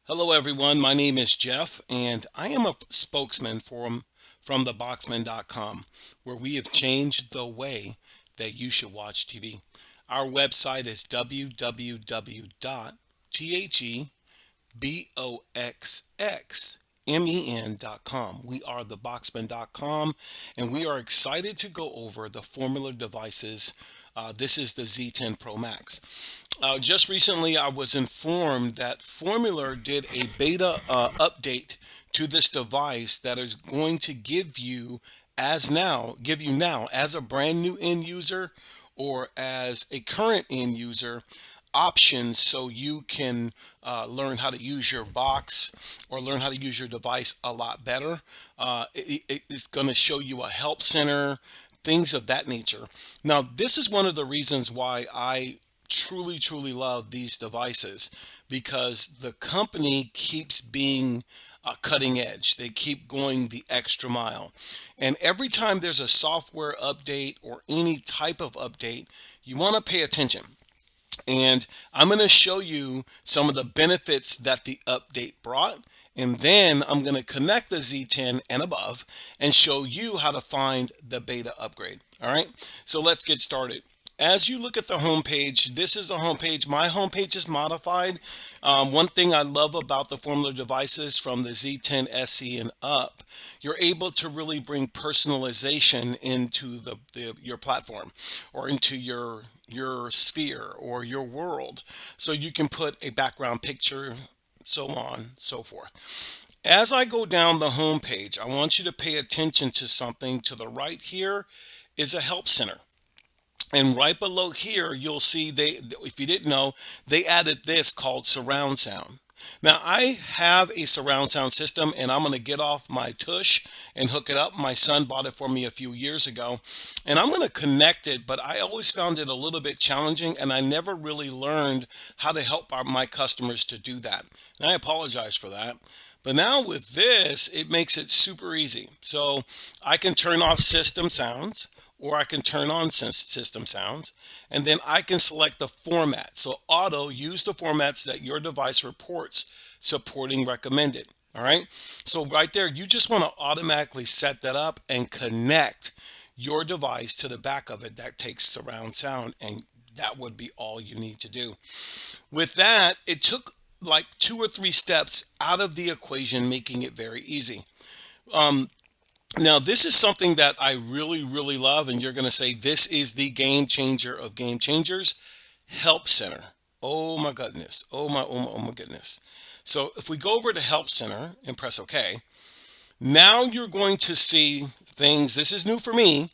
Hello, everyone. My name is Jeff, and I am a spokesman from theboxman.com, where we have changed the way that you should watch TV. Our website is www.theboxxmen.com. We are theboxman.com, and we are excited to go over the Formula devices. This is the Z10 Pro Max. Just recently, I was informed that Formula did a beta update to this device that is going to give you now as a brand new end user or as a current end user options so you can learn how to use your box or learn how to use your device a lot better. It's going to show you a help center, things of that nature. Now, this is one of the reasons why I truly love these devices, because the company keeps being cutting edge. They keep going the extra mile. And every time there's a software update or any type of update, you want to pay attention. And I'm going to show you some of the benefits that the update brought. And then I'm going to connect the Z10 and above and show you how to find the beta upgrade. All right, so let's get started. As you look at the home page, this is the home page. My home page is modified. One thing I love about the Formula devices from the Z10 SE and up, you're able to really bring personalization into your platform or into your sphere or your world. So you can put a background picture, so on, so forth. As I go down the home page, I want you to pay attention to something. To the right here is a help center. And right below here, you'll see if you didn't know, they added this called surround sound. Now, I have a surround sound system, and I'm going to get off my tush and hook it up. My son bought it for me a few years ago, and I'm going to connect it, but I always found it a little bit challenging, and I never really learned how to help my customers to do that. And I apologize for that. But now with this, it makes it super easy. So I can turn off system sounds, or I can turn on system sounds, and then I can select the format. So auto, use the formats that your device reports supporting recommended. All right. So right there, you just want to automatically set that up and connect your device to the back of it that takes surround sound, and that would be all you need to do. With that, it took like 2 or 3 steps out of the equation, making it very easy. Um, Now, this is something that I really love, and you're going to say this is the game changer of game changers. Help Center. Oh my goodness. Oh my goodness. So if we go over to Help Center and press OK, now you're going to see things. This is new for me,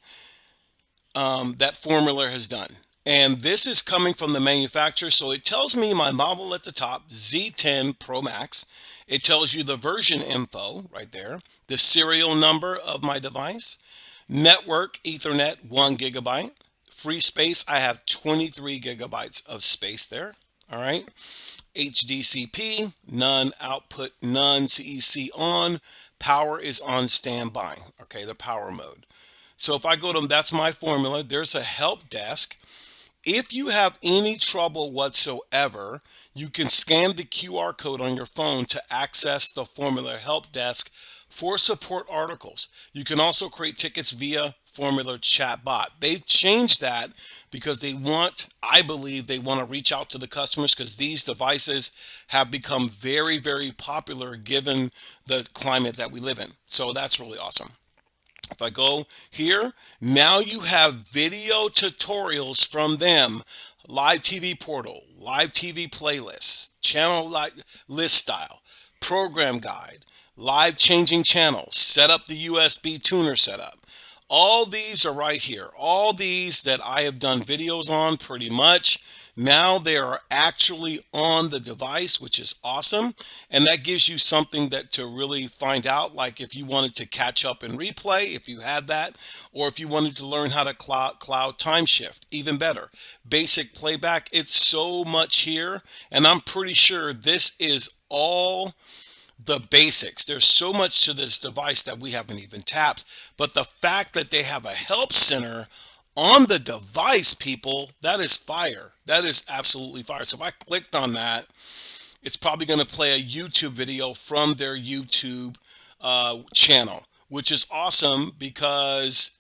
that Formula has done. And this is coming from the manufacturer. So it tells me my model at the top, Z10 Pro Max. It tells you the version info right there, the serial number of my device, network Ethernet 1 GB, free space. I have 23 gigabytes of space there. All right. HDCP, none, output, none, CEC on, power is on standby. Okay, the power mode. So if I go to, that's my Formula, there's a help desk. If you have any trouble whatsoever, you can scan the QR code on your phone to access the Formula Help Desk for support articles. You can also create tickets via Formula Chatbot. They've changed that because I believe they want to reach out to the customers, because these devices have become very popular given the climate that we live in. So that's really awesome. If I go here, now you have video tutorials from them, live TV portal, live TV playlists, list style, program guide, live changing channels, set up the USB tuner setup. All these are right here. All these that I have done videos on pretty much. Now they are actually on the device, which is awesome. And that gives you something that to really find out, like if you wanted to catch up and replay, if you had that, or if you wanted to learn how to cloud time shift, even better. Basic playback, it's so much here. And I'm pretty sure this is all the basics. There's so much to this device that we haven't even tapped. But the fact that they have a help center on the device, people, that is fire. That is absolutely fire. So if I clicked on that, it's probably going to play a YouTube video from their YouTube channel, which is awesome because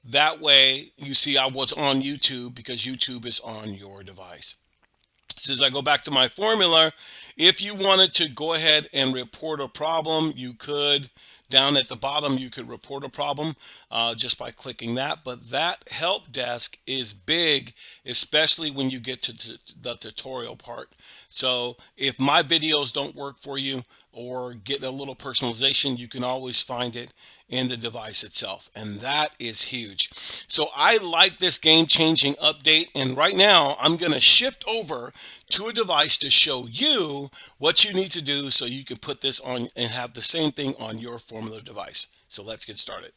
that way you see I was on YouTube because YouTube is on your device. So as I go back to my formula, if you wanted to go ahead and report a problem, you could. Down at the bottom, you could report a problem just by clicking that. But that help desk is big, especially when you get to the tutorial part. So if my videos don't work for you or get a little personalization, you can always find it in the device itself. And that is huge. So I like this game-changing update. And right now, I'm going to shift over to a device to show you what you need to do so you can put this on and have the same thing on your Formula device. So let's get started.